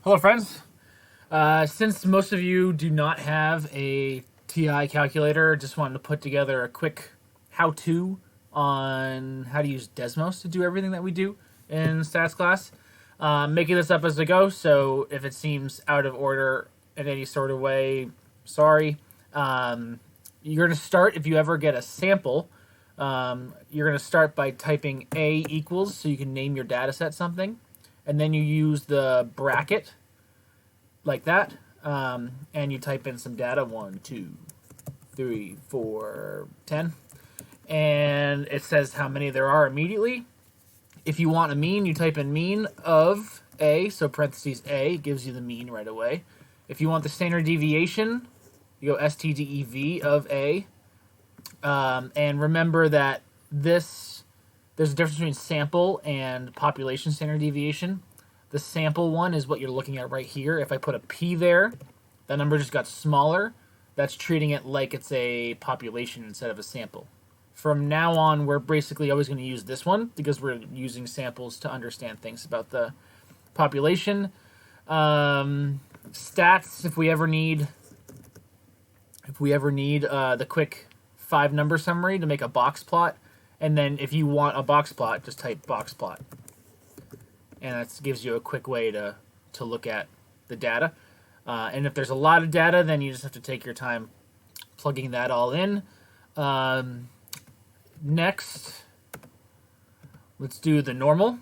Hello, friends. Since most of you do not have a TI calculator, just wanted to put together a quick how-to on how to use Desmos to do everything that we do in stats class. Making this up as I go, so if it seems out of order in any sort of way, sorry. You're going to start, if you ever get a sample, you're going to start by typing A equals, so you can name your data set something. And then you use the bracket like that, and you type in some data 1, 2, 3, 4, 10, and it says how many there are immediately. If you want a mean, you type in mean of A, so parentheses A gives you the mean right away. If you want the standard deviation, you go STDEV of A, and remember that there's a difference between sample and population standard deviation. The sample one is what you're looking at right here. If I put a P there, that number just got smaller. That's treating it like it's a population instead of a sample. From now on, we're basically always going to use this one because we're using samples to understand things about the population. Stats, if we ever need the quick 5-number summary to make a box plot. And then if you want a box plot, just type box plot. And that gives you a quick way to look at the data. And if there's a lot of data, then you just have to take your time plugging that all in. Next, let's do the normal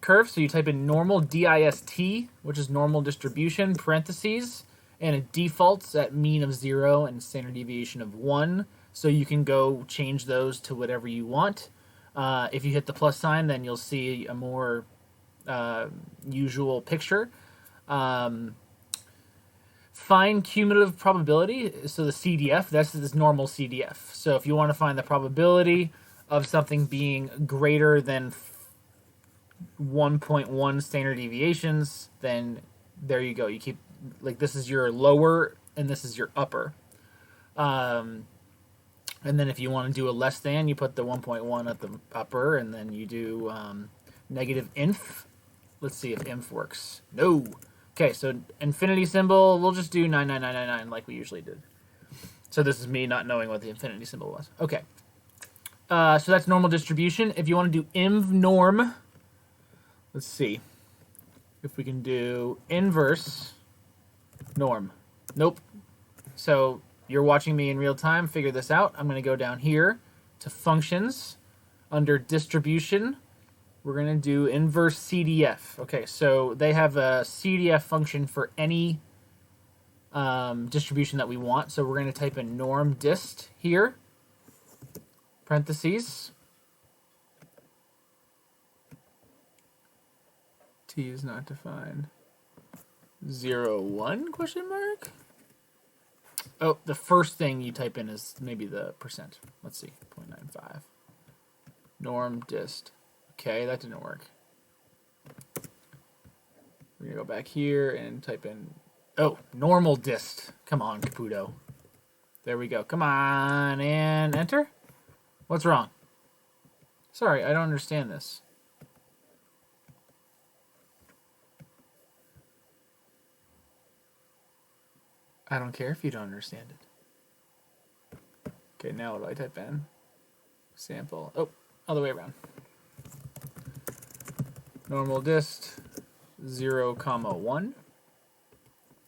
curve. So you type in normal, DIST, which is normal distribution, parentheses, and it defaults at mean of 0 and standard deviation of 1. So you can go change those to whatever you want. If you hit the plus sign, then you'll see a more usual picture. Find cumulative probability, so the CDF, this is normal CDF. So if you want to find the probability of something being greater than 1.1 standard deviations, then there you go. You keep, like, this is your lower and this is your upper. And then if you want to do a less than, you put the 1.1 at the upper, and then you do negative inf. Let's see if inf works. No. Okay, so infinity symbol, we'll just do 99999 like we usually did. So this is me not knowing what the infinity symbol was. Okay. So that's normal distribution. If you want to do inv norm, let's see if we can do inverse norm. Nope. So you're watching me in real time. Figure this out. I'm going to go down here to functions. Under distribution, we're going to do inverse CDF. Okay, so they have a CDF function for any distribution that we want. So we're going to type in norm dist here, parentheses. T is not defined. 0, 1, question mark? Oh, the first thing you type in is maybe the percent. Let's see, 0.95. Norm dist. Okay, that didn't work. We're going to go back here and type in... Oh, normal dist. Come on, Caputo. There we go. Come on, and enter. What's wrong? Sorry, I don't understand this. I don't care if you don't understand it. Okay, now what do I type in? Sample. Oh, other way around. Normal dist 0, 1,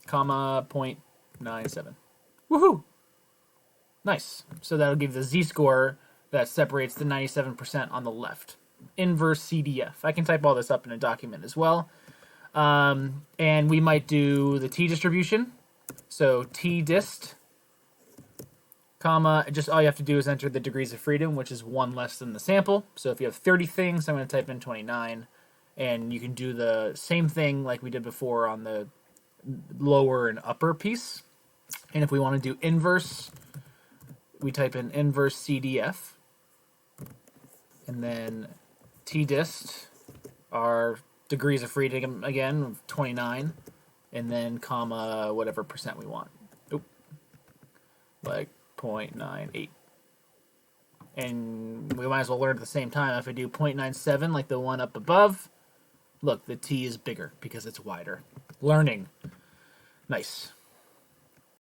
0.97. Woohoo! Nice. So that'll give the z-score that separates the 97% on the left. Inverse CDF. I can type all this up in a document as well. And we might do the t-distribution. So t-dist, comma, just all you have to do is enter the degrees of freedom, which is 1 less than the sample. So if you have 30 things, I'm going to type in 29. And you can do the same thing like we did before on the lower and upper piece. And if we want to do inverse, we type in inverse CDF. And then t-dist, our degrees of freedom again, 29. And then comma whatever percent we want. Oop. Like 0.98. And we might as well learn at the same time. If I do 0.97 like the one up above, Look, the T is bigger because it's wider. Learning. Nice.